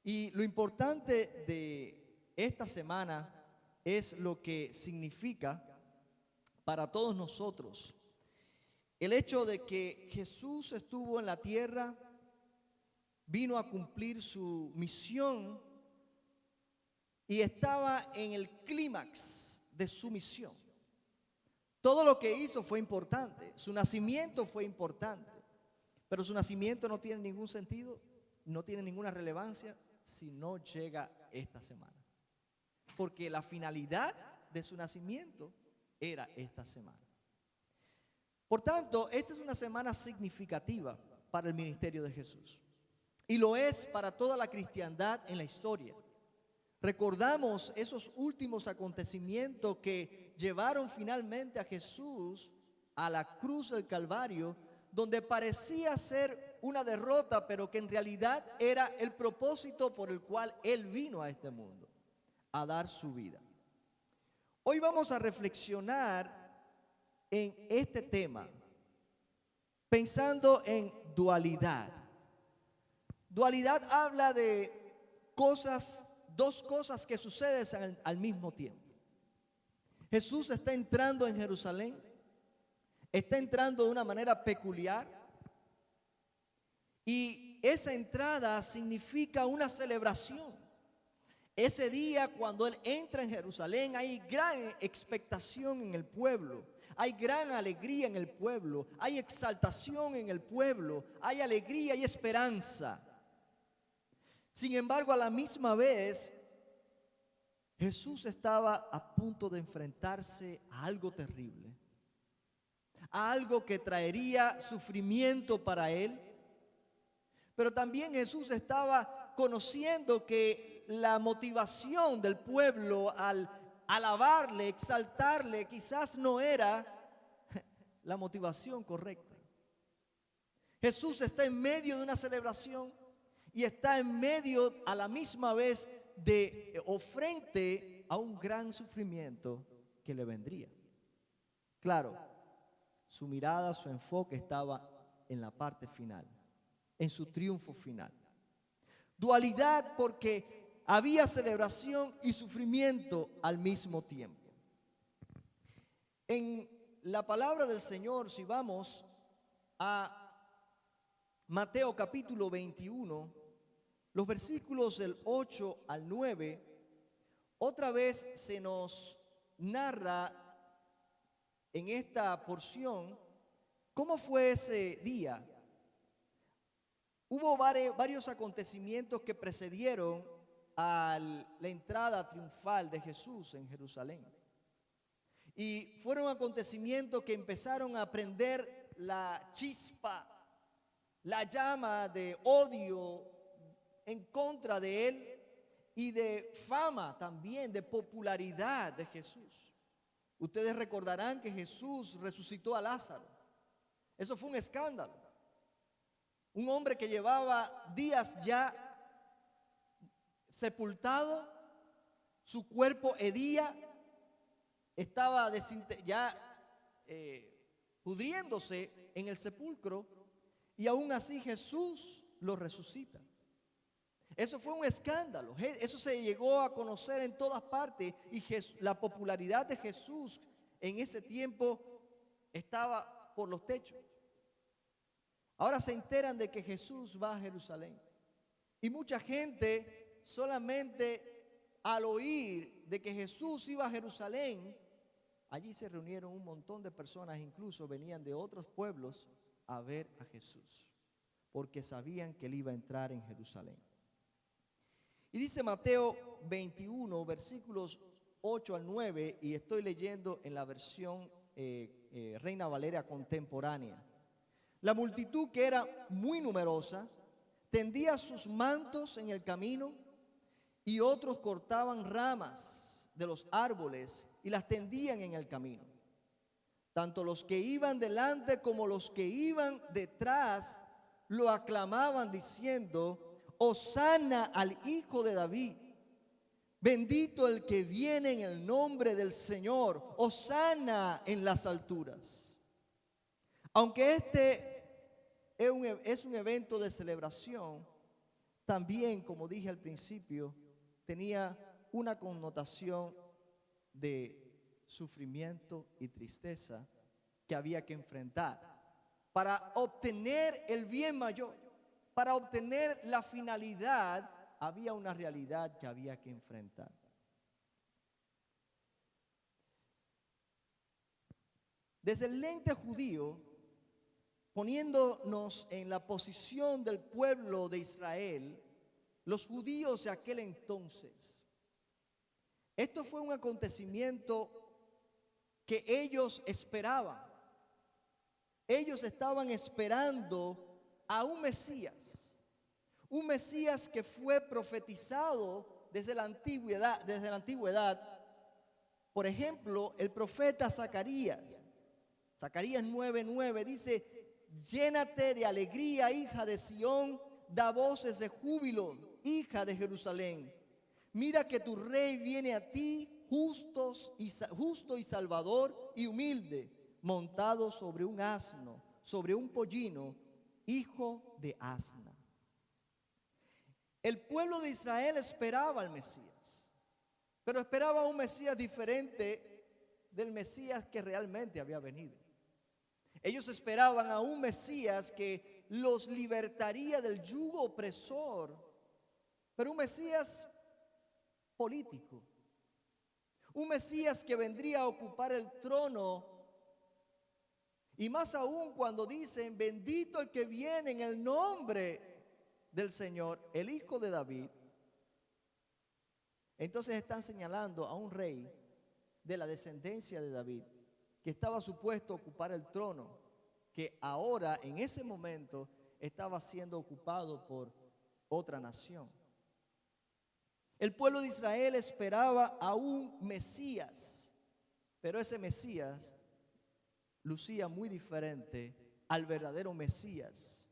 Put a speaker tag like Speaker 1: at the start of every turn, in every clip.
Speaker 1: Y lo importante de esta semana es lo que significa para todos nosotros el hecho de que Jesús estuvo en la tierra, vino a cumplir su misión y estaba en el clímax de su misión. Todo lo que hizo fue importante, su nacimiento fue importante, pero su nacimiento no tiene ningún sentido, no tiene ninguna relevancia si no llega esta semana. Porque la finalidad de su nacimiento era esta semana. Por tanto, esta es una semana significativa para el ministerio de Jesús. Y lo es para toda la cristiandad en la historia. Recordamos esos últimos acontecimientos que llevaron finalmente a Jesús a la cruz del Calvario, donde parecía ser una derrota, pero que en realidad era el propósito por el cual Él vino a este mundo, a dar su vida. Hoy vamos a reflexionar en este tema, pensando en dualidad. Dualidad habla de dos cosas que suceden al mismo tiempo. Jesús está entrando en Jerusalén, está entrando de una manera peculiar y esa entrada significa una celebración. Ese día cuando Él entra en Jerusalén hay gran expectación en el pueblo, hay gran alegría en el pueblo, hay exaltación en el pueblo, hay alegría y esperanza. Sin embargo, a la misma vez, Jesús estaba a punto de enfrentarse a algo terrible, a algo que traería sufrimiento para Él. Pero también Jesús estaba conociendo que la motivación del pueblo al alabarle, exaltarle, quizás no era la motivación correcta. Jesús está en medio de una celebración y está en medio a la misma vez o frente a un gran sufrimiento que le vendría. Claro, su mirada, su enfoque estaba en la parte final, en su triunfo final. Dualidad porque había celebración y sufrimiento al mismo tiempo. En la palabra del Señor, si vamos a Mateo capítulo 21, los versículos del 8 al 9, otra vez se nos narra en esta porción cómo fue ese día. Hubo varios acontecimientos que precedieron a la entrada triunfal de Jesús en Jerusalén. Y fueron acontecimientos que empezaron a prender la chispa, la llama de odio en contra de Él y de fama también, de popularidad de Jesús. Ustedes recordarán que Jesús resucitó a Lázaro. Eso fue un escándalo. Un hombre que llevaba días ya sepultado, su cuerpo hedía, estaba ya pudriéndose en el sepulcro y aún así Jesús lo resucita. Eso fue un escándalo, eso se llegó a conocer en todas partes y la popularidad de Jesús en ese tiempo estaba por los techos. Ahora se enteran de que Jesús va a Jerusalén. Y mucha gente solamente al oír de que Jesús iba a Jerusalén, allí se reunieron un montón de personas, incluso venían de otros pueblos a ver a Jesús, porque sabían que Él iba a entrar en Jerusalén. Y dice Mateo 21, versículos 8 al 9, y estoy leyendo en la versión Reina Valera contemporánea. La multitud, que era muy numerosa, tendía sus mantos en el camino y otros cortaban ramas de los árboles y las tendían en el camino. Tanto los que iban delante como los que iban detrás lo aclamaban diciendo: Hosana al Hijo de David, bendito el que viene en el nombre del Señor, hosana en las alturas. Aunque este es un evento de celebración, también, como dije al principio, tenía una connotación de sufrimiento y tristeza que había que enfrentar para obtener el bien mayor, para obtener la finalidad. Había una realidad que había que enfrentar. Desde el lente judío, poniéndonos en la posición del pueblo de Israel, los judíos de aquel entonces, esto fue un acontecimiento que ellos esperaban. Ellos estaban esperando a un Mesías que fue profetizado desde la antigüedad. Por ejemplo, el profeta Zacarías 9:9 dice: llénate de alegría, hija de Sión, da voces de júbilo, hija de Jerusalén. Mira que tu rey viene a ti, justo y salvador y humilde, montado sobre un asno, sobre un pollino, hijo de asna. El pueblo de Israel esperaba al Mesías, pero esperaba un Mesías diferente del Mesías que realmente había venido. Ellos esperaban a un Mesías que los libertaría del yugo opresor, pero un Mesías político, un Mesías que vendría a ocupar el trono. Y más aún cuando dicen: bendito el que viene en el nombre del Señor, el Hijo de David. Entonces están señalando a un rey de la descendencia de David que estaba supuesto a ocupar el trono, que ahora en ese momento estaba siendo ocupado por otra nación. El pueblo de Israel esperaba a un Mesías, pero ese Mesías lucía muy diferente al verdadero Mesías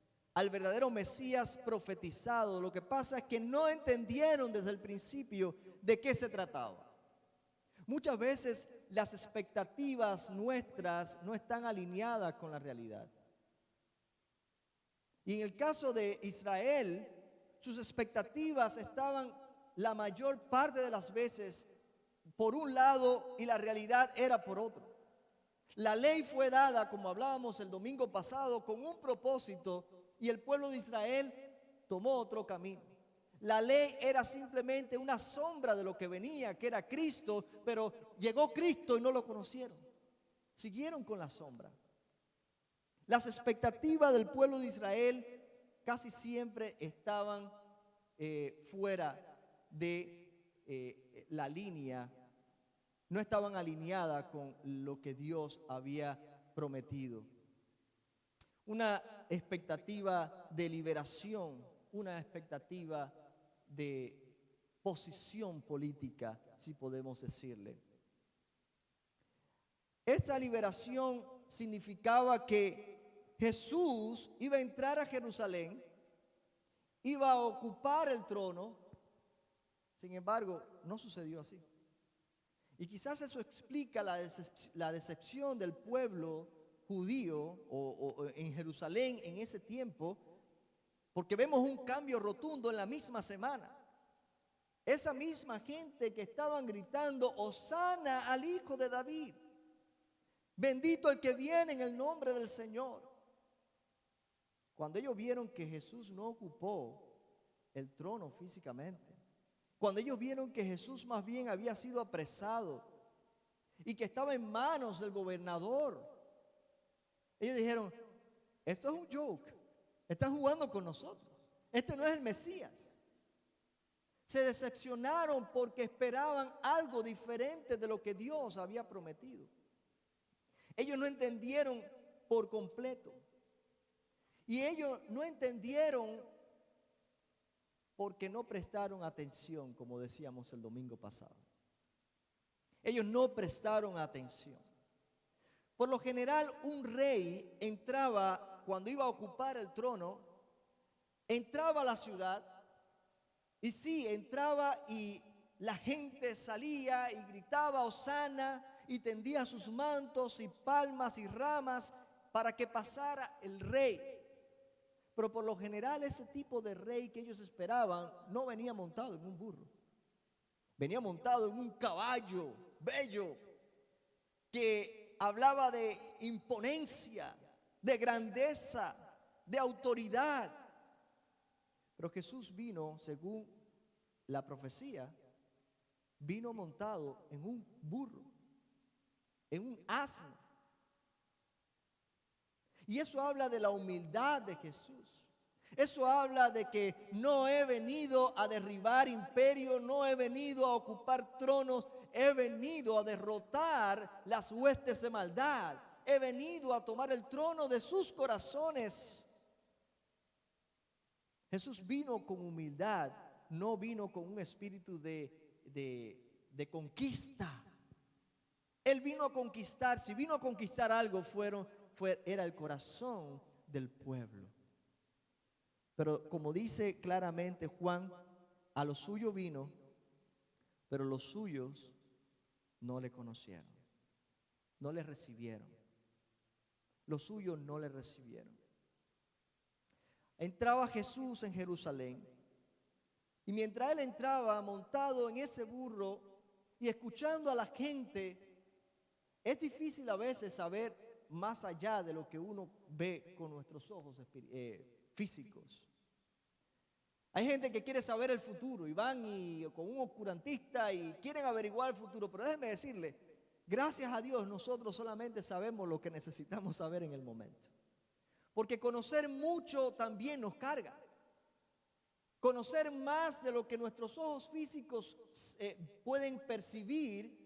Speaker 1: profetizado. Lo que pasa es que no entendieron desde el principio de qué se trataba. Muchas veces las expectativas nuestras no están alineadas con la realidad. Y en el caso de Israel, sus expectativas estaban la mayor parte de las veces por un lado y la realidad era por otro. La ley fue dada, como hablábamos el domingo pasado, con un propósito, y el pueblo de Israel tomó otro camino. La ley era simplemente una sombra de lo que venía, que era Cristo, pero llegó Cristo y no lo conocieron. Siguieron con la sombra. Las expectativas del pueblo de Israel casi siempre estaban fuera de la línea, no estaban alineadas con lo que Dios había prometido. Una expectativa de liberación, una expectativa de posición política, si podemos decirle. Esta liberación significaba que Jesús iba a entrar a Jerusalén, iba a ocupar el trono. Sin embargo, no sucedió así. Y quizás eso explica la decepción del pueblo judío o en Jerusalén en ese tiempo, porque vemos un cambio rotundo en la misma semana. Esa misma gente que estaban gritando: Hosana al Hijo de David, bendito el que viene en el nombre del Señor. Cuando ellos vieron que Jesús no ocupó el trono físicamente, cuando ellos vieron que Jesús más bien había sido apresado y que estaba en manos del gobernador, ellos dijeron: esto es un joke, están jugando con nosotros, este no es el Mesías. Se decepcionaron porque esperaban algo diferente de lo que Dios había prometido. Ellos no entendieron por completo. Y ellos no entendieron porque no prestaron atención, como decíamos el domingo pasado. Ellos no prestaron atención. Por lo general, un rey entraba, cuando iba a ocupar el trono, entraba a la ciudad, y sí, entraba y la gente salía y gritaba Hosana y tendía sus mantos y palmas y ramas para que pasara el rey. Pero por lo general ese tipo de rey que ellos esperaban no venía montado en un burro. Venía montado en un caballo bello que hablaba de imponencia, de grandeza, de autoridad. Pero Jesús vino, según la profecía, vino montado en un burro, en un asno. Y eso habla de la humildad de Jesús. Eso habla de que no he venido a derribar imperios, no he venido a ocupar tronos, he venido a derrotar las huestes de maldad. He venido a tomar el trono de sus corazones. Jesús vino con humildad, no vino con un espíritu de conquista. Él vino a conquistar. Si vino a conquistar algo, era el corazón del pueblo. Pero como dice claramente Juan, a lo suyo vino, pero los suyos no le conocieron, no le recibieron. Los suyos no le recibieron. Entraba Jesús en Jerusalén, y mientras él entraba montado en ese burro y escuchando a la gente, es difícil a veces saber más allá de lo que uno ve con nuestros ojos físicos. Hay gente que quiere saber el futuro y van con un oscurantista y quieren averiguar el futuro, pero déjeme decirle, gracias a Dios nosotros solamente sabemos lo que necesitamos saber en el momento. Porque conocer mucho también nos carga. Conocer más de lo que nuestros ojos físicos pueden percibir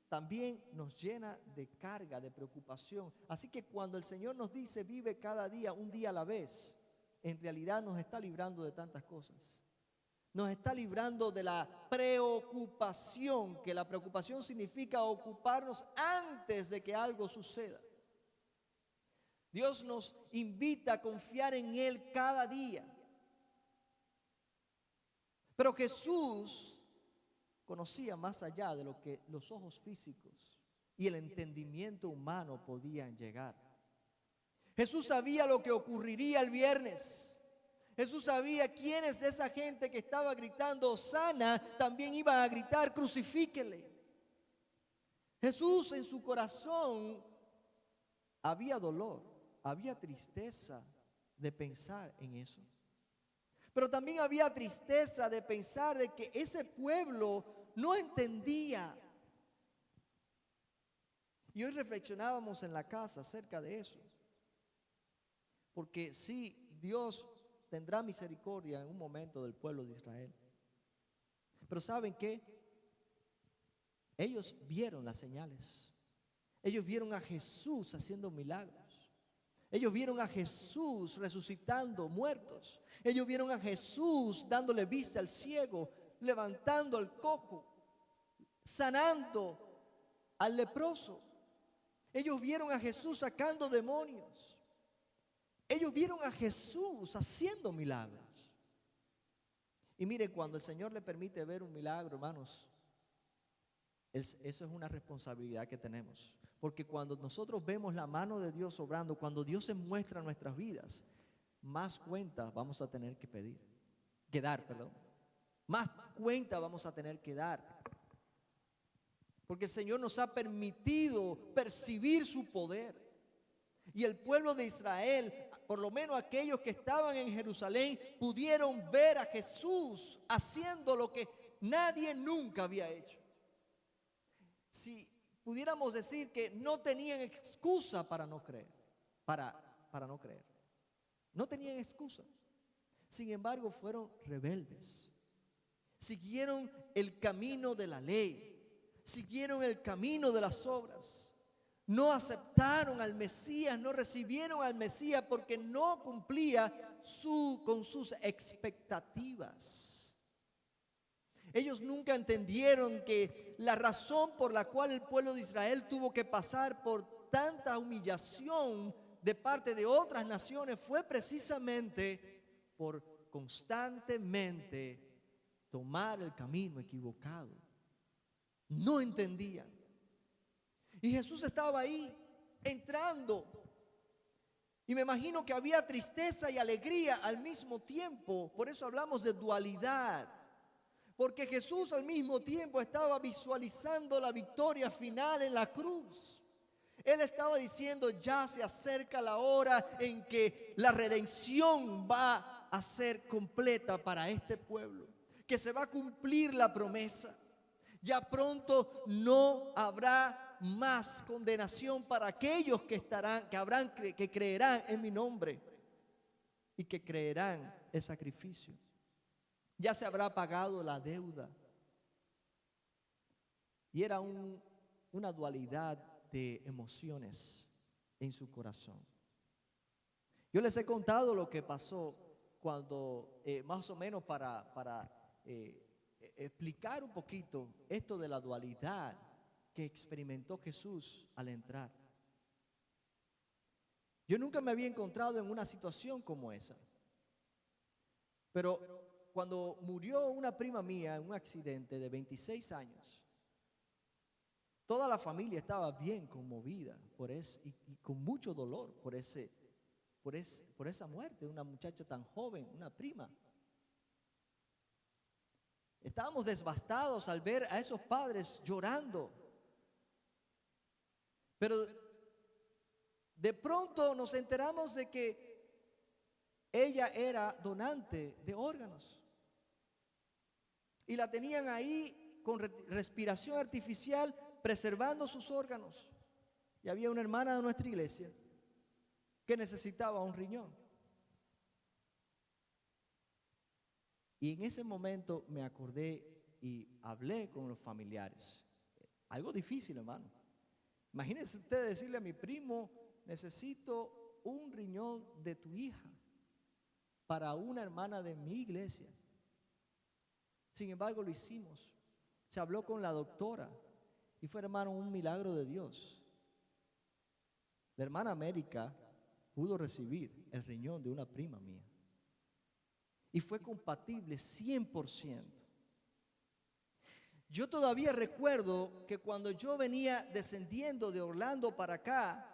Speaker 1: también nos llena de carga, de preocupación. Así que cuando el Señor nos dice vive cada día, un día a la vez, en realidad nos está librando de tantas cosas. Nos está librando de la preocupación, que la preocupación significa ocuparnos antes de que algo suceda. Dios nos invita a confiar en Él cada día. Pero Jesús conocía más allá de lo que los ojos físicos y el entendimiento humano podían llegar. Jesús sabía lo que ocurriría el viernes. Jesús sabía quiénes de esa gente que estaba gritando Hosana también iban a gritar crucifíquele. Jesús en su corazón había dolor, había tristeza de pensar en eso. Pero también había tristeza de pensar de que ese pueblo no entendía. Y hoy reflexionábamos en la casa acerca de eso. Porque sí, Dios tendrá misericordia en un momento del pueblo de Israel. Pero ¿saben qué? Ellos vieron las señales. Ellos vieron a Jesús haciendo milagros. Ellos vieron a Jesús resucitando muertos. Ellos vieron a Jesús dándole vista al ciego, levantando al cojo, sanando al leproso. Ellos vieron a Jesús sacando demonios. Ellos vieron a Jesús haciendo milagros. Y mire, cuando el Señor le permite ver un milagro, hermanos, eso es una responsabilidad que tenemos. Porque cuando nosotros vemos la mano de Dios obrando, cuando Dios se muestra en nuestras vidas, más cuenta vamos a tener que dar. Más cuenta vamos a tener que dar. Porque el Señor nos ha permitido percibir su poder. Y el pueblo de Israel, por lo menos aquellos que estaban en Jerusalén, pudieron ver a Jesús haciendo lo que nadie nunca había hecho. Si pudiéramos decir que no tenían excusa para no creer, para no creer. No tenían excusa. Sin embargo, fueron rebeldes. Siguieron el camino de la ley. Siguieron el camino de las obras. No aceptaron al Mesías, no recibieron al Mesías porque no cumplía con sus expectativas. Ellos nunca entendieron que la razón por la cual el pueblo de Israel tuvo que pasar por tanta humillación de parte de otras naciones fue precisamente por constantemente tomar el camino equivocado. No entendían. Y Jesús estaba ahí, entrando. Y me imagino que había tristeza y alegría al mismo tiempo. Por eso hablamos de dualidad. Porque Jesús al mismo tiempo estaba visualizando la victoria final en la cruz. Él estaba diciendo, ya se acerca la hora en que la redención va a ser completa para este pueblo. Que se va a cumplir la promesa. Ya pronto no habrá más condenación para aquellos que creerán en mi nombre y que creerán el sacrificio. Ya se habrá pagado la deuda. Y era una dualidad de emociones en su corazón. Yo les he contado lo que pasó cuando, más o menos para explicar un poquito esto de la dualidad que experimentó Jesús al entrar. Yo nunca me había encontrado en una situación como esa. Pero cuando murió una prima mía en un accidente de 26 años, toda la familia estaba bien conmovida y con mucho dolor por esa muerte de una muchacha tan joven, una prima. Estábamos devastados al ver a esos padres llorando. Pero de pronto nos enteramos de que ella era donante de órganos. Y la tenían ahí con respiración artificial, preservando sus órganos. Y había una hermana de nuestra iglesia que necesitaba un riñón. Y en ese momento me acordé y hablé con los familiares. Algo difícil, hermano. Imagínense usted decirle a mi primo, necesito un riñón de tu hija para una hermana de mi iglesia. Sin embargo, lo hicimos. Se habló con la doctora y fue, hermano, un milagro de Dios. La hermana América pudo recibir el riñón de una prima mía. Y fue compatible 100%. Yo todavía recuerdo que cuando yo venía descendiendo de Orlando para acá,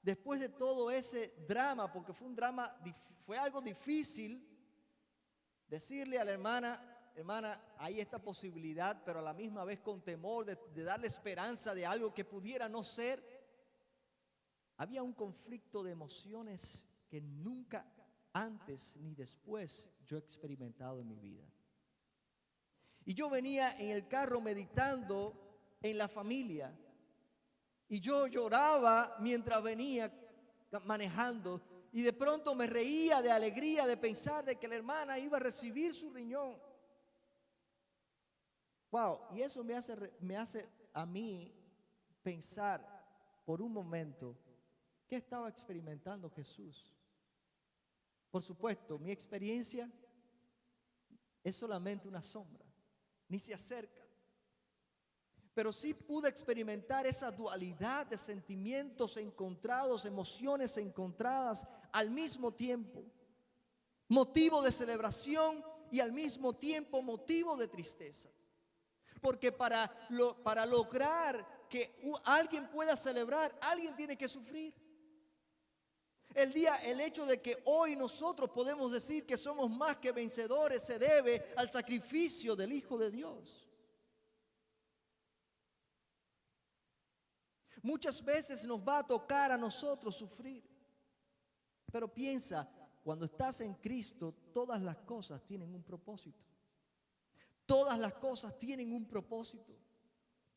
Speaker 1: después de todo ese drama, porque fue algo difícil decirle a la hermana, hay esta posibilidad, pero a la misma vez con temor de darle esperanza de algo que pudiera no ser. Había un conflicto de emociones que nunca antes ni después yo he experimentado en mi vida. Y yo venía en el carro meditando en la familia. Y yo lloraba mientras venía manejando. Y de pronto me reía de alegría de pensar de que la hermana iba a recibir su riñón. Wow, y eso me hace a mí pensar por un momento qué estaba experimentando Jesús. Por supuesto, mi experiencia es solamente una sombra, ni se acerca. Pero sí pude experimentar esa dualidad de sentimientos encontrados, emociones encontradas al mismo tiempo. Motivo de celebración y al mismo tiempo motivo de tristeza. Porque para lograr que alguien pueda celebrar, alguien tiene que sufrir. El hecho de que hoy nosotros podemos decir que somos más que vencedores se debe al sacrificio del Hijo de Dios. Muchas veces nos va a tocar a nosotros sufrir. Pero piensa, cuando estás en Cristo, todas las cosas tienen un propósito. Todas las cosas tienen un propósito.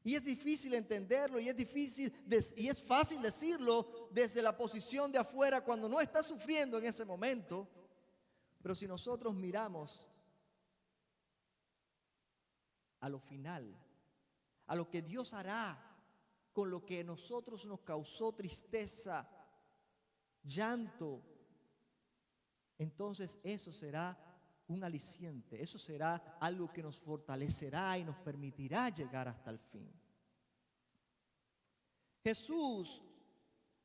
Speaker 1: Y es difícil entenderlo y es fácil decirlo desde la posición de afuera cuando no estás sufriendo en ese momento. Pero si nosotros miramos a lo final, a lo que Dios hará con lo que a nosotros nos causó tristeza, llanto, entonces eso será un aliciente, eso será algo que nos fortalecerá y nos permitirá llegar hasta el fin. Jesús,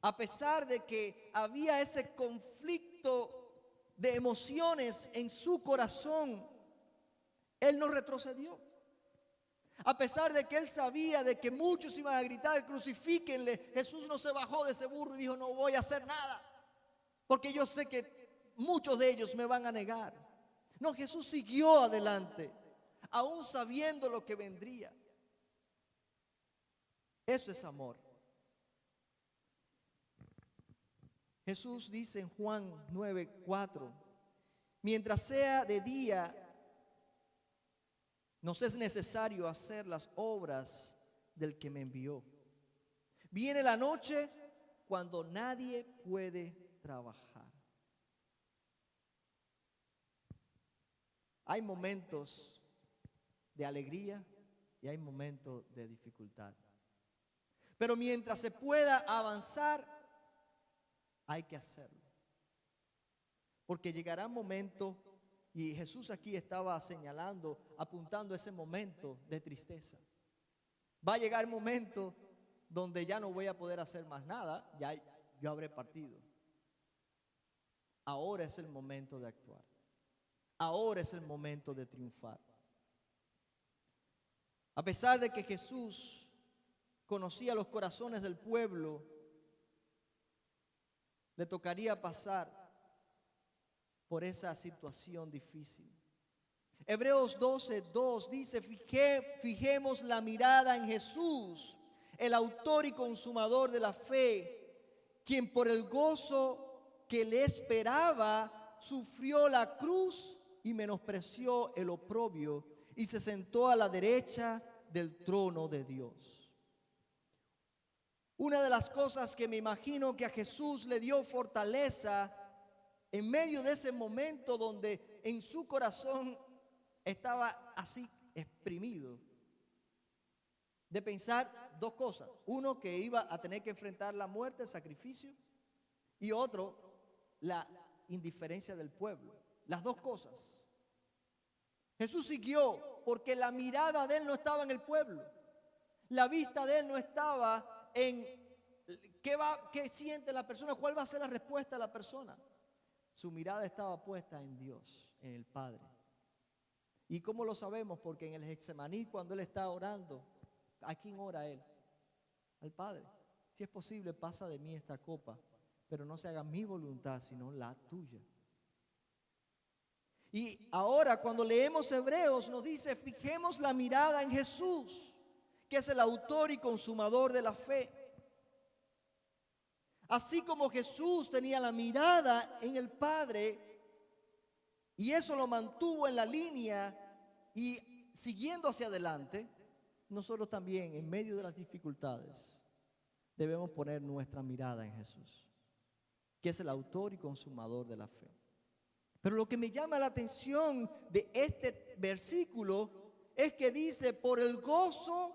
Speaker 1: a pesar de que había ese conflicto de emociones en su corazón, Él no retrocedió. A pesar de que Él sabía de que muchos iban a gritar, crucifíquenle, Jesús no se bajó de ese burro y dijo, no voy a hacer nada. porque yo sé que muchos de ellos me van a negar. No, Jesús siguió adelante, aún sabiendo lo que vendría. Eso es amor. Jesús dice en Juan 9:4, mientras sea de día, nos es necesario hacer las obras del que me envió. Viene la noche cuando nadie puede trabajar. Hay momentos de alegría y hay momentos de dificultad. Pero mientras se pueda avanzar, hay que hacerlo. Porque llegará un momento, y Jesús aquí estaba señalando, apuntando a ese momento de tristeza. Va a llegar un momento donde ya no voy a poder hacer más nada, ya yo habré partido. Ahora es el momento de actuar. Ahora es el momento de triunfar. A pesar de que Jesús conocía los corazones del pueblo, le tocaría pasar por esa situación difícil. Hebreos 12:2 dice, fijemos la mirada en Jesús, el autor y consumador de la fe, quien por el gozo que le esperaba sufrió la cruz y menospreció el oprobio y se sentó a la derecha del trono de Dios. Una de las cosas que me imagino que a Jesús le dio fortaleza en medio de ese momento donde en su corazón estaba así exprimido, de pensar dos cosas. Uno, que iba a tener que enfrentar la muerte, el sacrificio, y otro, la indiferencia del pueblo. Las dos cosas. Jesús siguió porque la mirada de él no estaba en el pueblo. La vista de él no estaba en qué siente la persona, cuál va a ser la respuesta de la persona. Su mirada estaba puesta en Dios, en el Padre. ¿Y cómo lo sabemos? Porque en el Getsemaní, cuando él está orando, ¿a quién ora él? Al Padre. Si es posible, pasa de mí esta copa, pero no se haga mi voluntad, sino la tuya. Y ahora cuando leemos Hebreos nos dice, fijemos la mirada en Jesús, que es el autor y consumador de la fe. Así como Jesús tenía la mirada en el Padre, y eso lo mantuvo en la línea y siguiendo hacia adelante, nosotros también en medio de las dificultades debemos poner nuestra mirada en Jesús, que es el autor y consumador de la fe. Pero lo que me llama la atención de este versículo es que dice, por el gozo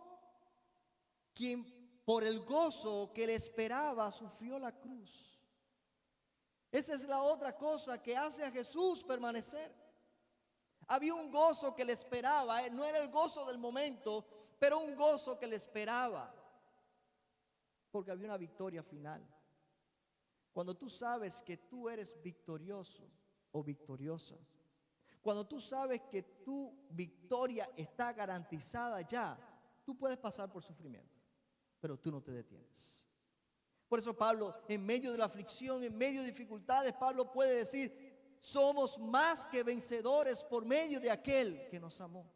Speaker 1: que le esperaba sufrió la cruz. Esa es la otra cosa que hace a Jesús permanecer. Había un gozo que le esperaba, no era el gozo del momento, pero un gozo que le esperaba, porque había una victoria final. Cuando tú sabes que tú eres victorioso o victoriosa, cuando tú sabes que tu victoria está garantizada ya, tú puedes pasar por sufrimiento, pero tú no te detienes. Por eso Pablo, en medio de la aflicción, en medio de dificultades, Pablo puede decir, somos más que vencedores por medio de aquel que nos amó.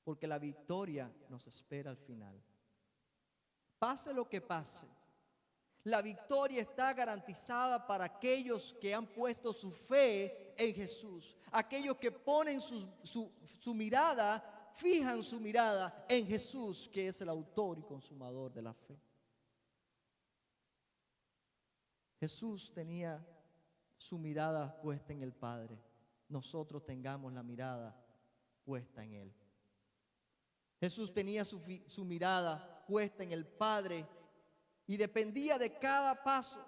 Speaker 1: Porque la victoria nos espera al final. Pase lo que pase, la victoria está garantizada para aquellos que han puesto su fe en Jesús. Aquellos que ponen su mirada, fijan su mirada en Jesús, que es el autor y consumador de la fe. Jesús tenía su mirada puesta en el Padre. Nosotros tengamos la mirada puesta en Él. Jesús tenía su mirada puesta en el Padre y dependía de cada paso.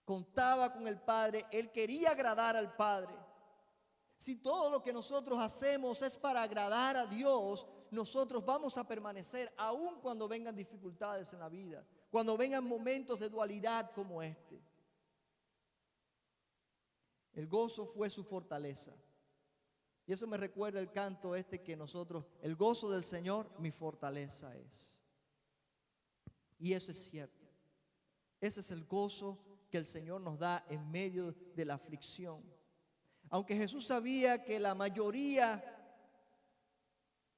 Speaker 1: Contaba con el Padre, Él quería agradar al Padre. Si todo lo que nosotros hacemos es para agradar a Dios, nosotros vamos a permanecer aun cuando vengan dificultades en la vida, cuando vengan momentos de dualidad como este. El gozo fue su fortaleza. Y eso me recuerda el canto que nosotros, el gozo del Señor, mi fortaleza es. Y eso es cierto. Ese es el gozo que el Señor nos da en medio de la aflicción. Aunque Jesús sabía que la mayoría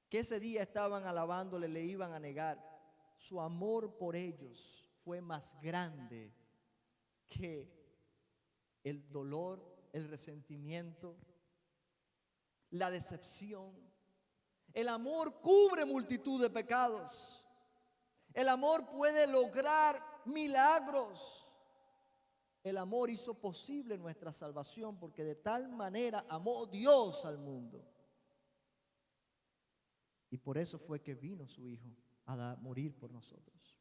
Speaker 1: que ese día estaban alabándole le iban a negar, su amor por ellos fue más grande que el dolor, el resentimiento, la decepción. El amor cubre multitud de pecados. El amor puede lograr milagros. El amor hizo posible nuestra salvación porque de tal manera amó Dios al mundo. Y por eso fue que vino su Hijo a morir por nosotros.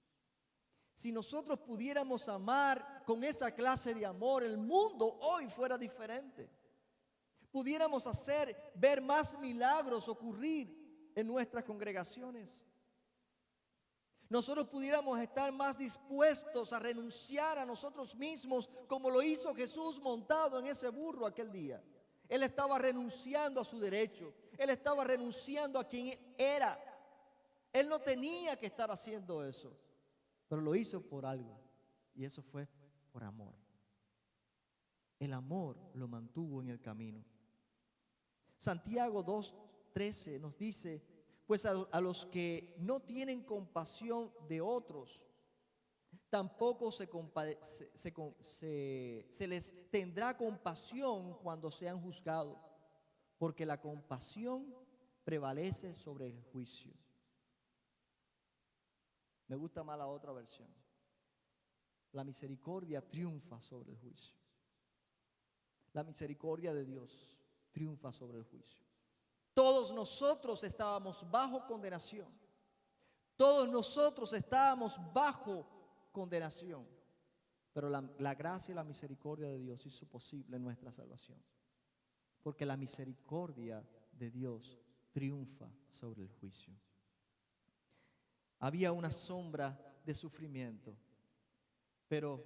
Speaker 1: Si nosotros pudiéramos amar con esa clase de amor, el mundo hoy fuera diferente. Pudiéramos ver más milagros ocurrir en nuestras congregaciones. Nosotros pudiéramos estar más dispuestos a renunciar a nosotros mismos, como lo hizo Jesús montado en ese burro aquel día. Él estaba renunciando a su derecho. Él estaba renunciando a quien era. Él no tenía que estar haciendo eso, pero lo hizo por algo, y eso fue por amor. El amor lo mantuvo en el camino. Santiago 2:13 nos dice: pues a los que no tienen compasión de otros, tampoco se les tendrá compasión cuando sean juzgados, porque la compasión prevalece sobre el juicio. Me gusta más la otra versión. La misericordia triunfa sobre el juicio. La misericordia de Dios triunfa sobre el juicio. Todos nosotros estábamos bajo condenación. Todos nosotros estábamos bajo condenación. Pero la gracia y la misericordia de Dios hizo posible nuestra salvación. Porque la misericordia de Dios triunfa sobre el juicio. Había una sombra de sufrimiento, pero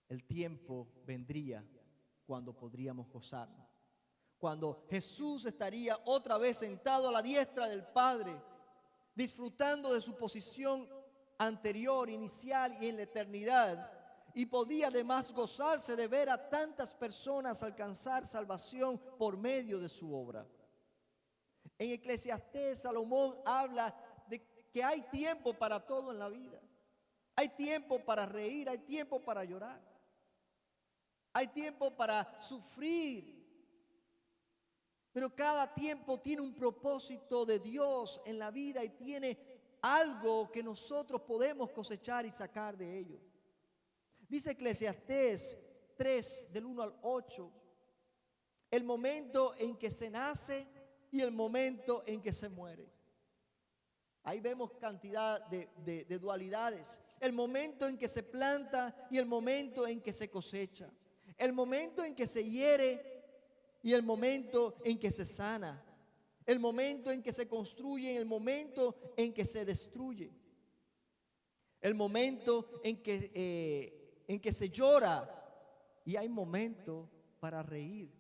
Speaker 1: el tiempo vendría cuando podríamos gozarnos. Cuando Jesús estaría otra vez sentado a la diestra del Padre, disfrutando de su posición anterior, inicial y en la eternidad, y podía además gozarse de ver a tantas personas alcanzar salvación por medio de su obra. En Eclesiastés, Salomón habla de que hay tiempo para todo en la vida. Hay tiempo para reír, hay tiempo para llorar. Hay tiempo para sufrir. Pero cada tiempo tiene un propósito de Dios en la vida y tiene algo que nosotros podemos cosechar y sacar de ello. Dice Eclesiastés 3, del 1 al 8, el momento en que se nace y el momento en que se muere. Ahí vemos cantidad de dualidades. El momento en que se planta y el momento en que se cosecha. El momento en que se hiere y el momento en que se sana. El momento en que se construye y el momento en que se destruye. El momento en que se llora y hay momento para reír.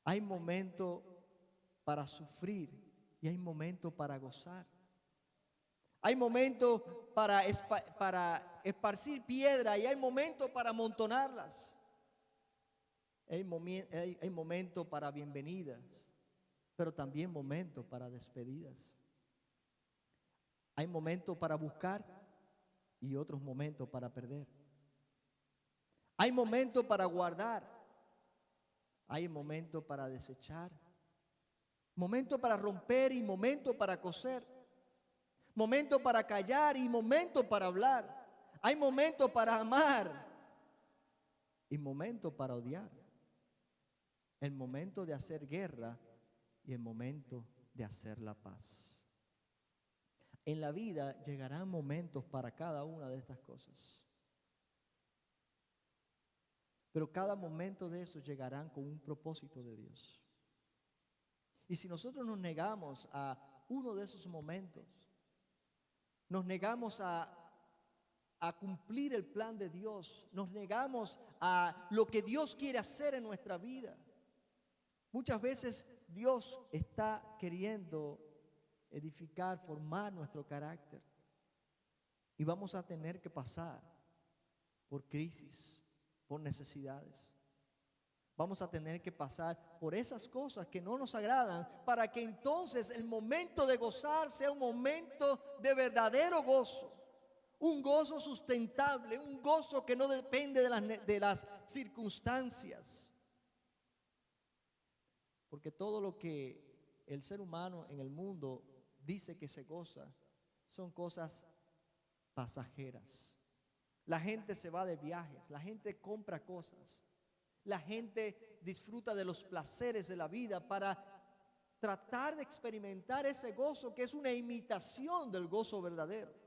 Speaker 1: Hay momento para sufrir y hay momento para gozar. Hay momento para esparcir piedra y hay momento para amontonarlas. Hay momento para bienvenidas, pero también momento para despedidas. Hay momento para buscar y otros momentos para perder. Hay momento para guardar. Hay momento para desechar. Momento para romper y momento para coser. Momento para callar y momento para hablar. Hay momento para amar y momento para odiar. El momento de hacer guerra y el momento de hacer la paz. En la vida llegarán momentos para cada una de estas cosas. Pero cada momento de esos llegarán con un propósito de Dios. Y si nosotros nos negamos a uno de esos momentos, nos negamos a cumplir el plan de Dios, nos negamos a lo que Dios quiere hacer en nuestra vida. Muchas veces Dios está queriendo edificar, formar nuestro carácter. Y vamos a tener que pasar por crisis, por necesidades. Vamos a tener que pasar por esas cosas que no nos agradan para que entonces el momento de gozar sea un momento de verdadero gozo. Un gozo sustentable, un gozo que no depende de las circunstancias. Porque todo lo que el ser humano en el mundo dice que se goza son cosas pasajeras. La gente se va de viajes, la gente compra cosas, la gente disfruta de los placeres de la vida para tratar de experimentar ese gozo que es una imitación del gozo verdadero.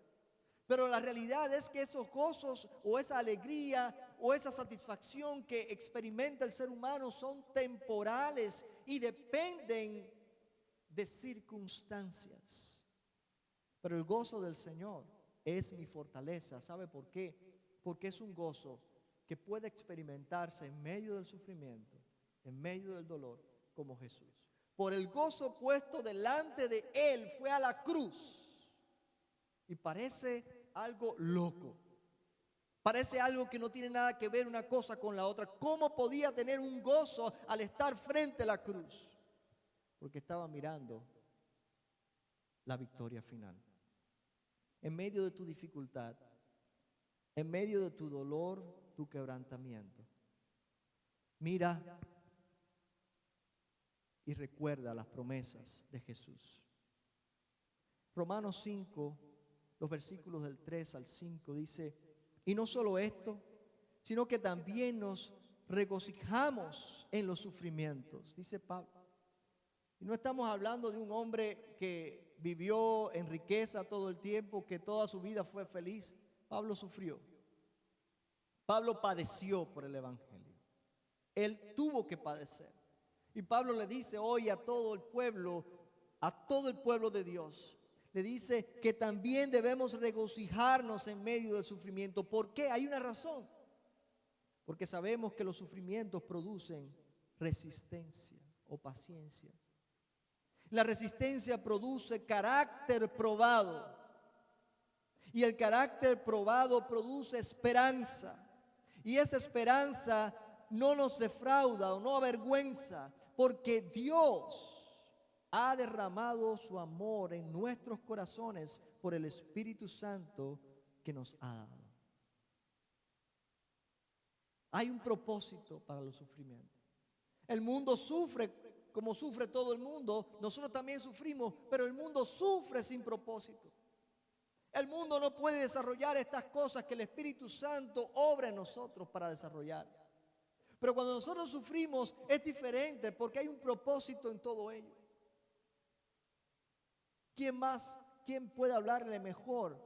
Speaker 1: Pero la realidad es que esos gozos o esa alegría o esa satisfacción que experimenta el ser humano son temporales y dependen de circunstancias. Pero el gozo del Señor es mi fortaleza. ¿Sabe por qué? Porque es un gozo que puede experimentarse en medio del sufrimiento, en medio del dolor, como Jesús. Por el gozo puesto delante de Él fue a la cruz. Y parece algo loco. Parece algo que no tiene nada que ver una cosa con la otra. ¿Cómo podía tener un gozo al estar frente a la cruz? Porque estaba mirando la victoria final. En medio de tu dificultad, en medio de tu dolor, tu quebrantamiento, mira y recuerda las promesas de Jesús. Romanos 5, los versículos del 3 al 5 dice: y no solo esto, sino que también nos regocijamos en los sufrimientos, dice Pablo. Y no estamos hablando de un hombre que vivió en riqueza todo el tiempo, que toda su vida fue feliz. Pablo sufrió. Pablo padeció por el Evangelio. Él tuvo que padecer. Y Pablo le dice hoy a todo el pueblo de Dios, le dice que también debemos regocijarnos en medio del sufrimiento. ¿Por qué? Hay una razón. Porque sabemos que los sufrimientos producen resistencia o paciencia. La resistencia produce carácter probado. Y el carácter probado produce esperanza. Y esa esperanza no nos defrauda o no avergüenza, porque Dios ha derramado su amor en nuestros corazones por el Espíritu Santo que nos ha dado. Hay un propósito para los sufrimientos. El mundo sufre como sufre todo el mundo. Nosotros también sufrimos, pero el mundo sufre sin propósito. El mundo no puede desarrollar estas cosas que el Espíritu Santo obra en nosotros para desarrollar. Pero cuando nosotros sufrimos es diferente porque hay un propósito en todo ello. ¿Quién puede hablarle mejor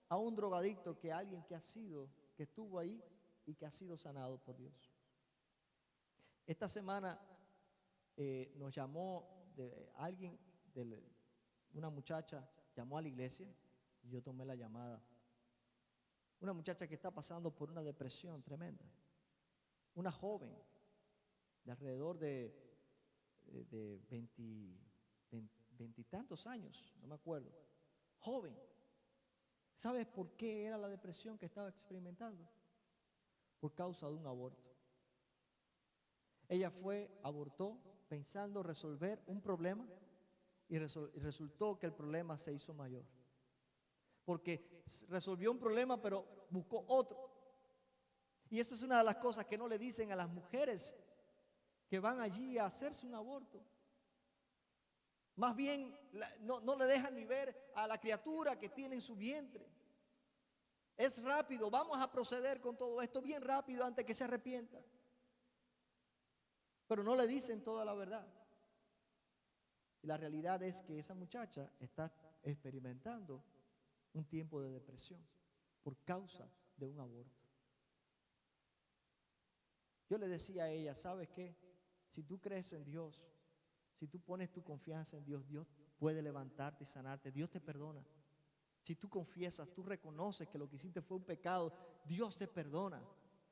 Speaker 1: a un drogadicto que alguien que estuvo ahí y que ha sido sanado por Dios? Esta semana nos llamó una muchacha llamó a la iglesia y yo tomé la llamada. Una muchacha que está pasando por una depresión tremenda. Una joven de alrededor de 20 y tantos años, no me acuerdo. Joven. ¿Sabes por qué era la depresión que estaba experimentando? Por causa de un aborto. Ella abortó pensando resolver un problema y resultó que el problema se hizo mayor. Porque resolvió un problema pero buscó otro. Y eso es una de las cosas que no le dicen a las mujeres que van allí a hacerse un aborto. Más bien no le dejan ni ver a la criatura que tiene en su vientre. Es rápido, vamos a proceder con todo esto bien rápido antes que se arrepienta. Pero no le dicen toda la verdad. Y la realidad es que esa muchacha está experimentando un tiempo de depresión por causa de un aborto. Yo le decía a ella, ¿sabes qué? Si tú crees en Dios, si tú pones tu confianza en Dios, Dios puede levantarte y sanarte, Dios te perdona. Si tú confiesas, tú reconoces que lo que hiciste fue un pecado, Dios te perdona,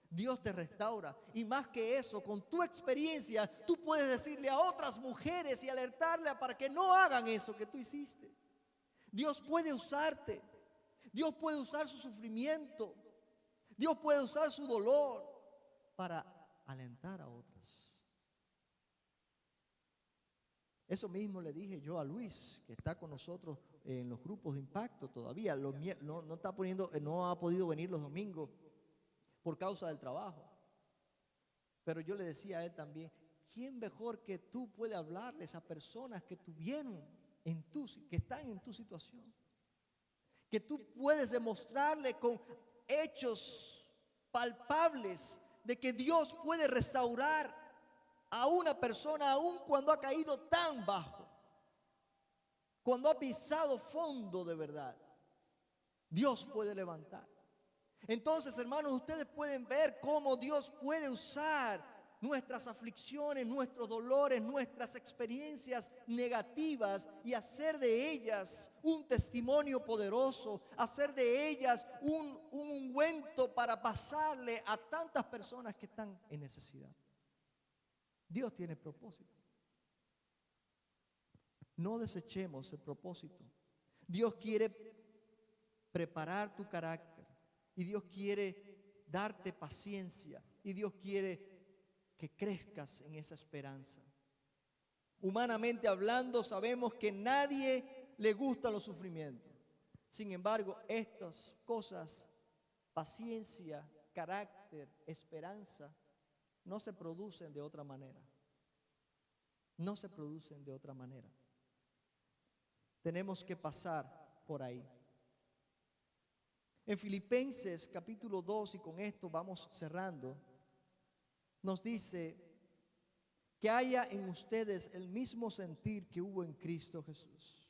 Speaker 1: Dios te restaura. Y más que eso, con tu experiencia, tú puedes decirle a otras mujeres y alertarle para que no hagan eso que tú hiciste. Dios puede usarte. Dios puede usar su sufrimiento. Dios puede usar su dolor para alentar a otras. Eso mismo le dije yo a Luis, que está con nosotros en los grupos de impacto todavía. No ha podido venir los domingos por causa del trabajo. Pero yo le decía a él también, ¿quién mejor que tú puede hablarles a personas que que están en tu situación? Que tú puedes demostrarle con hechos palpables de que Dios puede restaurar a una persona aun cuando ha caído tan bajo, cuando ha pisado fondo de verdad. Dios puede levantar. Entonces, hermanos, ustedes pueden ver cómo Dios puede usar nuestras aflicciones, nuestros dolores, nuestras experiencias negativas y hacer de ellas un testimonio poderoso, hacer de ellas un ungüento para pasarle a tantas personas que están en necesidad. Dios tiene propósito. No desechemos el propósito. Dios quiere preparar tu carácter y Dios quiere darte paciencia y Dios quiere que crezcas en esa esperanza. Humanamente hablando, sabemos que nadie le gustan los sufrimientos. Sin embargo, estas cosas, paciencia, carácter, esperanza, no se producen de otra manera. No se producen de otra manera. Tenemos que pasar por ahí. En Filipenses capítulo 2, y con esto vamos cerrando, nos dice que haya en ustedes el mismo sentir que hubo en Cristo Jesús.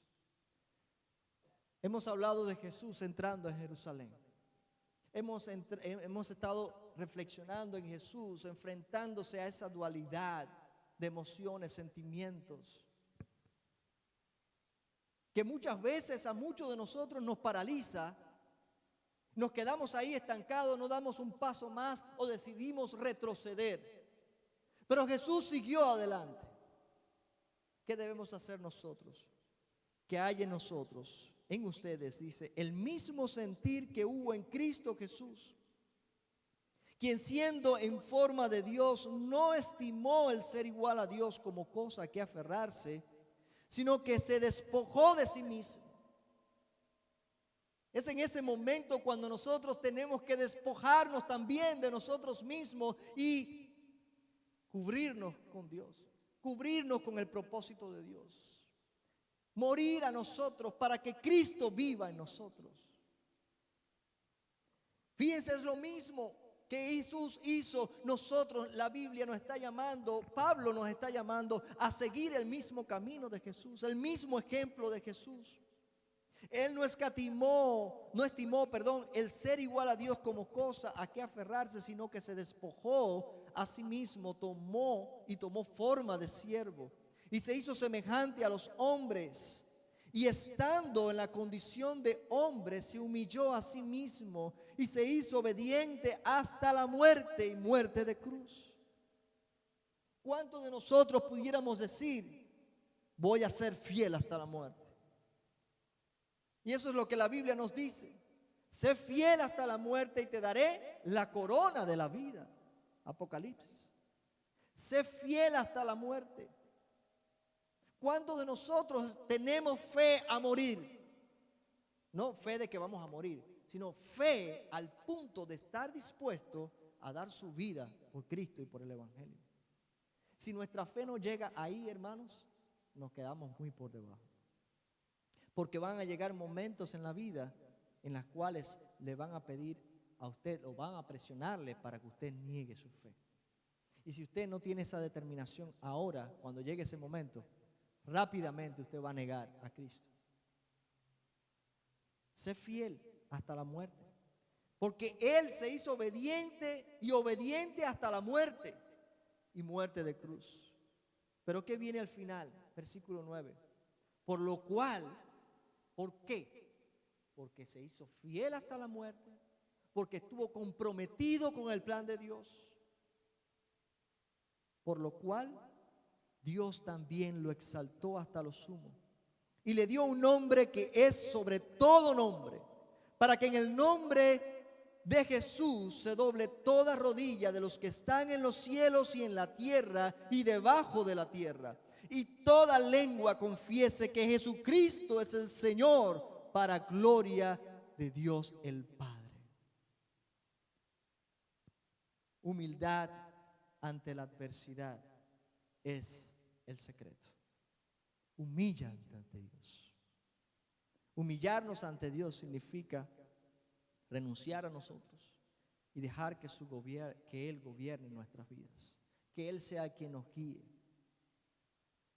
Speaker 1: Hemos hablado de Jesús entrando en Jerusalén. Hemos estado reflexionando en Jesús, enfrentándose a esa dualidad de emociones, sentimientos, que muchas veces a muchos de nosotros nos paraliza. Nos quedamos ahí estancados, no damos un paso más o decidimos retroceder. Pero Jesús siguió adelante. ¿Qué debemos hacer nosotros? Que haya en nosotros, en ustedes, dice, el mismo sentir que hubo en Cristo Jesús, quien siendo en forma de Dios no estimó el ser igual a Dios como cosa a que aferrarse, sino que se despojó de sí mismo. Es en ese momento cuando nosotros tenemos que despojarnos también de nosotros mismos y cubrirnos con Dios, cubrirnos con el propósito de Dios. Morir a nosotros para que Cristo viva en nosotros. Fíjense, es lo mismo que Jesús hizo. Nosotros, la Biblia nos está llamando, Pablo nos está llamando a seguir el mismo camino de Jesús, el mismo ejemplo de Jesús. Él no estimó el ser igual a Dios como cosa a que aferrarse, sino que se despojó a sí mismo, tomó forma de siervo y se hizo semejante a los hombres. Y estando en la condición de hombre, se humilló a sí mismo y se hizo obediente hasta la muerte y muerte de cruz. ¿Cuántos de nosotros pudiéramos decir, voy a ser fiel hasta la muerte? Y eso es lo que la Biblia nos dice. Sé fiel hasta la muerte y te daré la corona de la vida. Apocalipsis. Sé fiel hasta la muerte. ¿Cuántos de nosotros tenemos fe a morir? No fe de que vamos a morir, sino fe al punto de estar dispuesto a dar su vida por Cristo y por el Evangelio. Si nuestra fe no llega ahí, hermanos, nos quedamos muy por debajo. Porque van a llegar momentos en la vida en las cuales le van a pedir a usted o van a presionarle para que usted niegue su fe. Y si usted no tiene esa determinación ahora, cuando llegue ese momento, rápidamente usted va a negar a Cristo. Sé fiel hasta la muerte. Porque Él se hizo obediente y obediente hasta la muerte y muerte de cruz. Pero ¿qué viene al final? Versículo 9. Por lo cual, ¿por qué? Porque se hizo fiel hasta la muerte, porque estuvo comprometido con el plan de Dios. Por lo cual, Dios también lo exaltó hasta lo sumo y le dio un nombre que es sobre todo nombre, para que en el nombre de Jesús se doble toda rodilla de los que están en los cielos y en la tierra y debajo de la tierra, y toda lengua confiese que Jesucristo es el Señor, para gloria de Dios el Padre. Humildad ante la adversidad es el secreto. Humíllate ante Dios. Humillarnos ante Dios significa renunciar a nosotros y dejar que Él gobierne nuestras vidas, que Él sea quien nos guíe.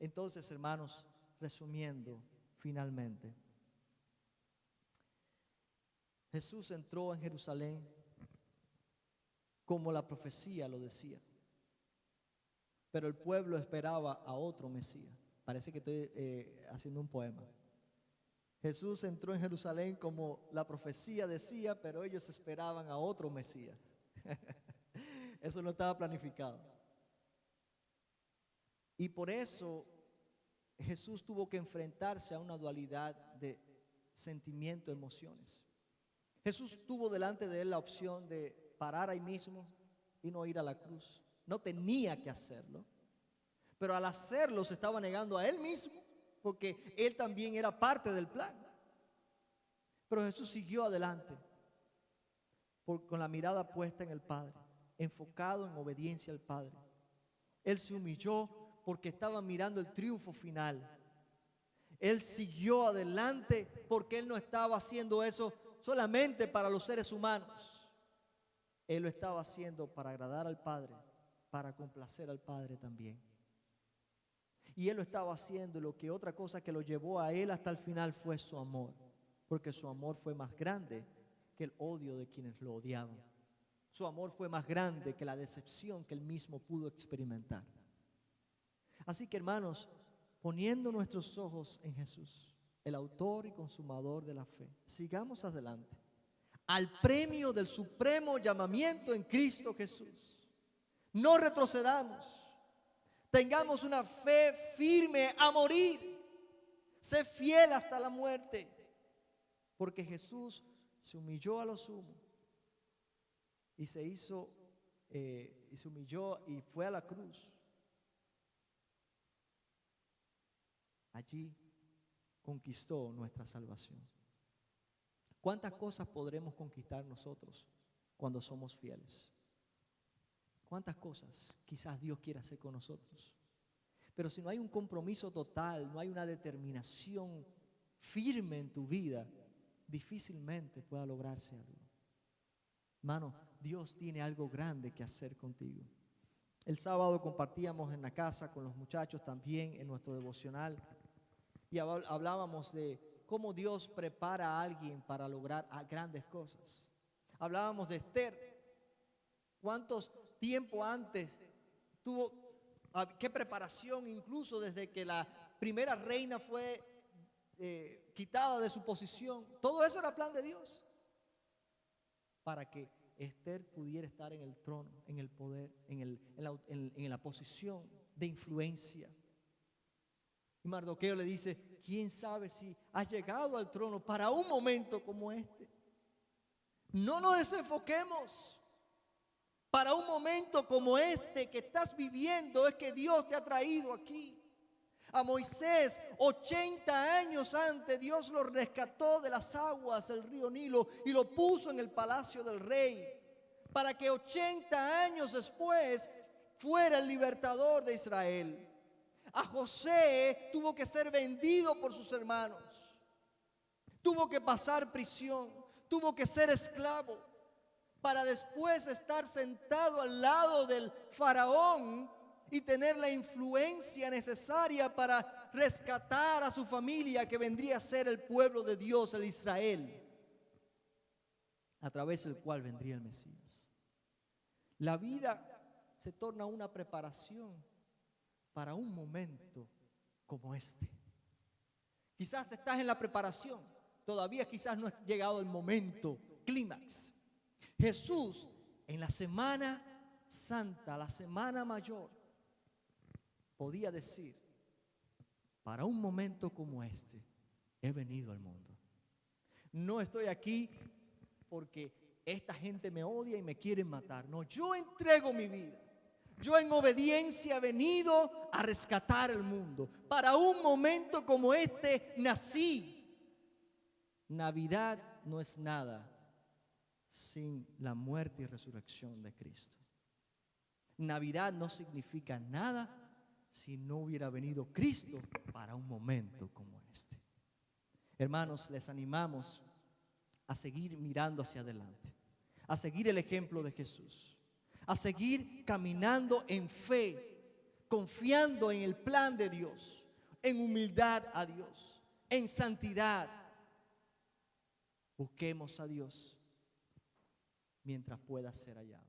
Speaker 1: Entonces, hermanos, resumiendo finalmente, Jesús entró en Jerusalén como la profecía lo decía, pero el pueblo esperaba a otro Mesías. Parece que estoy haciendo un poema. Jesús entró en Jerusalén como la profecía decía, pero ellos esperaban a otro Mesías. Eso no estaba planificado. Y por eso Jesús tuvo que enfrentarse a una dualidad de sentimiento, emociones. Jesús tuvo delante de él la opción de parar ahí mismo y no ir a la cruz. No tenía que hacerlo, pero al hacerlo se estaba negando a él mismo, porque él también era parte del plan. Pero Jesús siguió adelante con la mirada puesta en el Padre, enfocado en obediencia al Padre. Él se humilló porque estaba mirando el triunfo final. Él siguió adelante porque él no estaba haciendo eso solamente para los seres humanos. Él lo estaba haciendo para agradar al Padre, para complacer al Padre también. Y él lo estaba haciendo, lo que otra cosa que lo llevó a él hasta el final fue su amor, porque su amor fue más grande que el odio de quienes lo odiaban. Su amor fue más grande que la decepción que él mismo pudo experimentar. Así que, hermanos, poniendo nuestros ojos en Jesús, el autor y consumador de la fe, sigamos adelante al premio del supremo llamamiento en Cristo Jesús. No retrocedamos. Tengamos una fe firme a morir. Sé fiel hasta la muerte. Porque Jesús se humilló a lo sumo y se humilló y fue a la cruz. Allí conquistó nuestra salvación. ¿Cuántas cosas podremos conquistar nosotros cuando somos fieles? ¿Cuántas cosas quizás Dios quiera hacer con nosotros? Pero si no hay un compromiso total, no hay una determinación firme en tu vida, difícilmente pueda lograrse algo. Hermano, Dios tiene algo grande que hacer contigo. El sábado compartíamos en la casa con los muchachos también en nuestro devocional y hablábamos de cómo Dios prepara a alguien para lograr grandes cosas. Hablábamos de Esther. ¿Cuántos tiempo antes tuvo, qué preparación incluso desde que la primera reina fue quitada de su posición? Todo eso era plan de Dios para que Esther pudiera estar en el trono, en el poder, en la posición de influencia. Y Mardoqueo le dice, ¿quién sabe si has llegado al trono para un momento como este? No nos desenfoquemos. Para un momento como este que estás viviendo es que Dios te ha traído aquí. A Moisés, 80 años antes, Dios lo rescató de las aguas del río Nilo y lo puso en el palacio del rey, para que 80 años después fuera el libertador de Israel. A José tuvo que ser vendido por sus hermanos, tuvo que pasar prisión, tuvo que ser esclavo, para después estar sentado al lado del faraón y tener la influencia necesaria para rescatar a su familia, que vendría a ser el pueblo de Dios, el Israel, a través del cual vendría el Mesías. La vida se torna una preparación para un momento como este. Quizás te estás en la preparación, todavía quizás no ha llegado el momento clímax. Jesús en la Semana Santa, la Semana Mayor, podía decir, para un momento como este he venido al mundo. No estoy aquí porque esta gente me odia y me quiere matar. No, yo entrego mi vida. Yo en obediencia he venido a rescatar el mundo. Para un momento como este nací. Navidad no es nada sin la muerte y resurrección de Cristo. Navidad no significa nada si no hubiera venido Cristo para un momento como este. Hermanos, les animamos a seguir mirando hacia adelante, a seguir el ejemplo de Jesús, a seguir caminando en fe, confiando en el plan de Dios, en humildad a Dios, en santidad. Busquemos a Dios mientras pueda ser hallado.